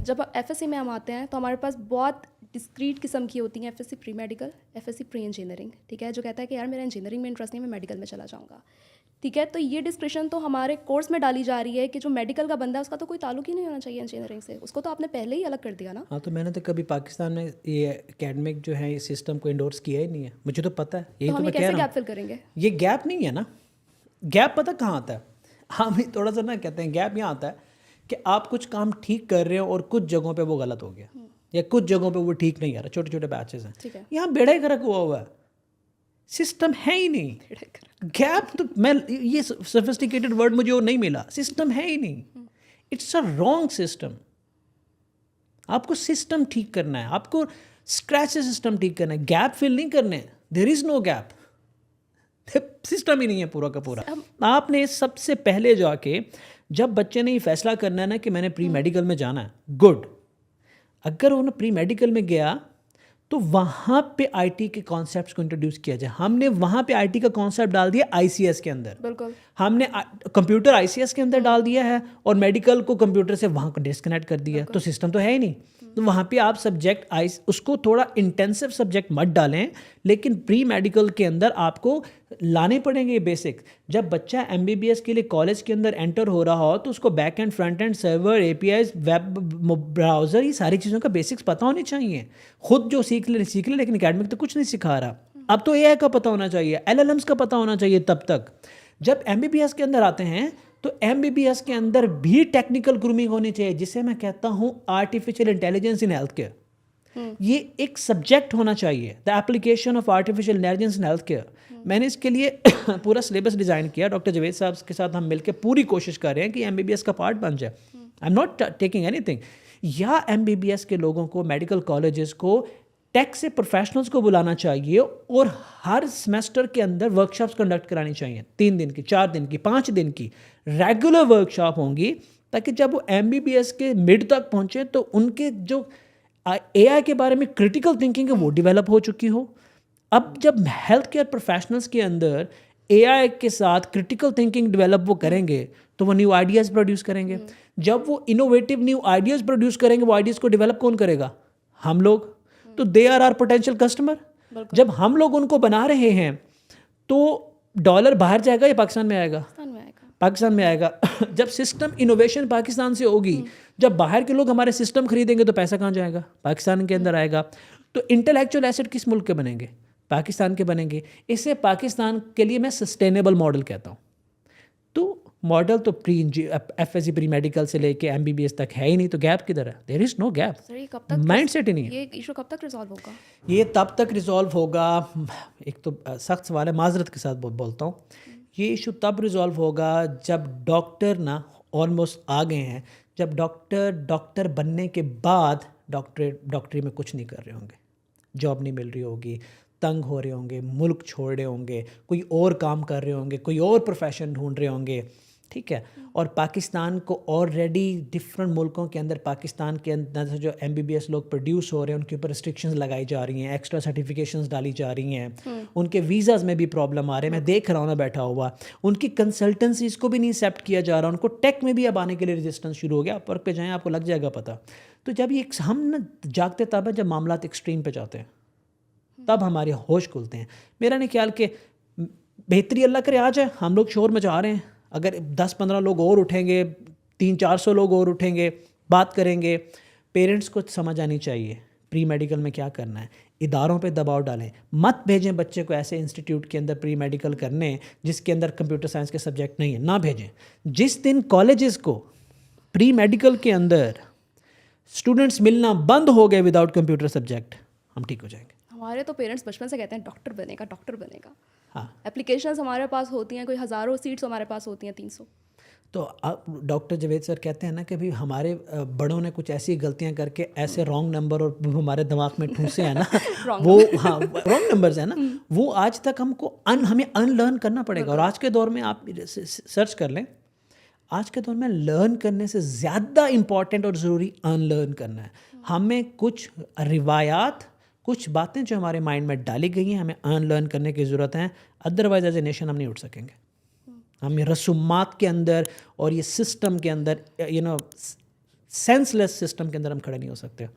जब एफएससी में हम आते हैं तो हमारे पास बहुत डिस्क्रीट किस्म की होती हैं, FSc pre medical, FSc pre engineering, ठीक है, जो कहता है कि यार मेरा इंजीनियरिंग में इंटरेस्ट नहीं, मैं मेडिकल में चला जाऊँगा, ठीक है। तो ये डिस्क्रिप्शन तो हमारे कोर्स में डाली जा रही है कि जो मेडिकल का बंदा है उसका तो कोई ताल्लुक ही नहीं होना चाहिए इंजीनियरिंग से, उसको तो आपने पहले ही अलग कर दिया ना। हाँ, तो मैंने तो कभी पाकिस्तान में ये एकेडमिक जो है इस सिस्टम को इंडोर्स किया ही नहीं है, मुझे तो पता है, यही तो तो हम ये मैं कह कैसे रहा गैप हूँ। फिल करेंगे? ये गैप नहीं है ना, गैप पता कहाँ आता है, हम थोड़ा सा ना कहते हैं गैप यहाँ आता है कि आप कुछ काम ठीक कर रहे हो और कुछ जगहों पे वो गलत हो गया, या कुछ जगहों पे वो ठीक नहीं आ रहा, छोटे छोटे बैचेस हैं, ठीक है। यहाँ बेड़ा ही गर्क हुआ है, सिस्टम है ही नहीं। गैप तो मैं ये सोफिस्टिकेटेड वर्ड मुझे वो नहीं मिला, सिस्टम है ही नहीं, इट्स अ रॉन्ग सिस्टम। आपको सिस्टम ठीक करना है, आपको स्क्रैच से सिस्टम ठीक करना है, गैप फिल नहीं करने। There is no gap, system ही नहीं है पूरा का पूरा। आपने सबसे पहले जाके जब बच्चे ने ये फैसला करना है ना कि मैंने प्री मेडिकल में जाना है, गुड, अगर उन्होंने प्री मेडिकल में गया तो वहाँ पे आईटी के कॉन्सेप्ट्स को इंट्रोड्यूस किया जाए। हमने वहाँ पे आईटी का कॉन्सेप्ट डाल दिया आईसीएस के अंदर, बिल्कुल हमने कंप्यूटर आईसीएस के अंदर डाल दिया है और मेडिकल को कंप्यूटर से वहाँ को डिस्कनेक्ट कर दिया, तो सिस्टम तो है ही नहीं। तो वहाँ पे आप सब्जेक्ट उसको थोड़ा इंटेंसिव सब्जेक्ट मत डालें, लेकिन प्री मेडिकल के अंदर आपको लाने पड़ेंगे बेसिक। जब बच्चा एमबीबीएस के लिए कॉलेज के अंदर एंटर हो रहा हो तो उसको back and front end server APIs web browser ये सारी चीज़ों का बेसिक्स पता होनी चाहिए। खुद जो सीख ले, लेकिन एकेडमिक तो कुछ नहीं सिखा रहा। अब तो एआई का पता होना चाहिए, एलएलएम्स का पता होना चाहिए। तब तक जब एमबीबीएस के अंदर आते हैं तो एमबीबीएस के अंदर भी टेक्निकल ग्रूमिंग होनी चाहिए, जिसे मैं कहता हूँ artificial intelligence in health care. ये एक सब्जेक्ट होना चाहिए, the application of artificial intelligence in health care. मैंने इसके लिए पूरा सिलेबस डिज़ाइन किया, डॉक्टर जावेद साहब के साथ हम मिलकर पूरी कोशिश कर रहे हैं कि एमबीबीएस का पार्ट बन जाए। I am not taking anything. या एमबीबीएस के लोगों को, मेडिकल कॉलेजेस को, टेक से प्रोफेशनल्स को बुलाना चाहिए और हर सेमेस्टर के अंदर वर्कशॉप्स कंडक्ट करानी चाहिए, 3 दिन की, 4 दिन की, 5 दिन की रेगुलर वर्कशॉप होंगी, ताकि जब वो एमबीबीएस के मिड तक पहुंचे तो उनके जो एआई के बारे में क्रिटिकल थिंकिंग है वो डेवलप हो चुकी हो। अब जब हेल्थ केयर प्रोफेशनल्स के अंदर एआई के साथ क्रिटिकल थिंकिंग डेवलप वो करेंगे तो वो न्यू आइडियाज़ प्रोड्यूस करेंगे। जब वो इनोवेटिव न्यू आइडियाज़ प्रोड्यूस करेंगे, वो आइडियाज़ को डेवलप कौन करेगा? हम लोग। तो they are our potential customer. जब हम लोग उनको बना रहे हैं तो डॉलर बाहर जाएगा या पाकिस्तान में आएगा? पाकिस्तान में आएगा। जब सिस्टम इनोवेशन पाकिस्तान से होगी, जब बाहर के लोग हमारे सिस्टम खरीदेंगे तो पैसा कहाँ जाएगा? पाकिस्तान के अंदर आएगा। तो इंटेलेक्चुअल एसेट किस मुल्क के बनेंगे? पाकिस्तान के बनेंगे। इससे पाकिस्तान के लिए मैं सस्टेनेबल मॉडल कहता हूँ। तो मॉडल तो एफएससी प्री मेडिकल से लेके एमबीबीएस तक है ही नहीं, तो गैप किधर है? There is no gap. Mindset ही नहीं है। ये इशू कब तक रिजॉल्व होगा? ये तब तक रिजॉल्व होगा, एक तो सख्त सवाल है, माजरत के साथ बोलता हूँ, ये इशू तब रिजॉल्व होगा जब डॉक्टर ना ऑलमोस्ट आ गए हैं, जब डॉक्टर बनने के बाद डॉक्टरी में कुछ नहीं कर रहे होंगे, जॉब नहीं मिल रही होगी, तंग हो रहे होंगे, मुल्क छोड़ रहे होंगे, कोई और काम कर रहे होंगे, कोई और प्रोफेशन ढूंढ रहे होंगे, ठीक है। और पाकिस्तान को ऑलरेडी डिफरेंट मुल्कों के अंदर, पाकिस्तान के अंदर से जो एमबीबीएस लोग प्रोड्यूस हो रहे हैं उनके ऊपर रिस्ट्रिक्शंस लगाई जा रही हैं, एक्स्ट्रा सर्टिफिकेशंस डाली जा रही हैं, उनके वीज़ाज़ में भी प्रॉब्लम आ रहे हैं। मैं देख रहा हूँ ना बैठा हुआ, उनकी कंसल्टेंसीज को भी नहीं एक्सेप्ट किया जा रहा, उनको टेक में भी अब आने के लिए रेजिस्टेंस शुरू हो गया। आप वर्क पे जाएँ, आपको लग जाएगा पता। तो जब ये हम ना जागते तब है जब मामला एक्सट्रीम पे जाते हैं, तब हमारे होश खुलते हैं। मेरा नहीं ख्याल कि बेहतरी अल्लाह करे आ जाए, हम लोग शोर मचा रहे हैं, अगर 10-15 लोग और उठेंगे, 300-400 लोग और उठेंगे, बात करेंगे, पेरेंट्स को समझ आनी चाहिए प्री मेडिकल में क्या करना है। इदारों पे दबाव डालें, मत भेजें बच्चे को ऐसे इंस्टीट्यूट के अंदर प्री मेडिकल करने जिसके अंदर कंप्यूटर साइंस के सब्जेक्ट नहीं है, ना भेजें। जिस दिन कॉलेजेस को प्री मेडिकल के अंदर स्टूडेंट्स मिलना बंद हो गए विदाउट कंप्यूटर सब्जेक्ट, हम ठीक हो जाएंगे। हमारे तो पेरेंट्स बचपन से कहते हैं डॉक्टर बनेगा, डॉक्टर बनेगा। हाँ, एप्लीकेशंस हमारे पास होती हैं, कोई हज़ारों सीट्स हमारे पास होती हैं, 300। तो अब डॉक्टर जावेद सर कहते हैं ना कि भाई हमारे बड़ों ने कुछ ऐसी गलतियां करके ऐसे रॉन्ग नंबर और हमारे दिमाग में ठूंसे हैं ना वो, हाँ रॉन्ग नंबर्स हैं ना, वो आज तक हमको हमें अनलर्न करना पड़ेगा। और आज के दौर में आप सर्च कर लें, आज के दौर में लर्न करने से ज़्यादा इम्पॉर्टेंट और ज़रूरी अनलर्न करना है। हमें कुछ रिवायात, कुछ बातें जो हमारे माइंड में डाली गई हैं, हमें अनलर्न करने की ज़रूरत है। अदरवाइज एज ए नेशन हम नहीं उठ सकेंगे। हम ये रसूमात के अंदर और ये सिस्टम के अंदर सेंसलेस सिस्टम के अंदर हम खड़े नहीं हो सकते।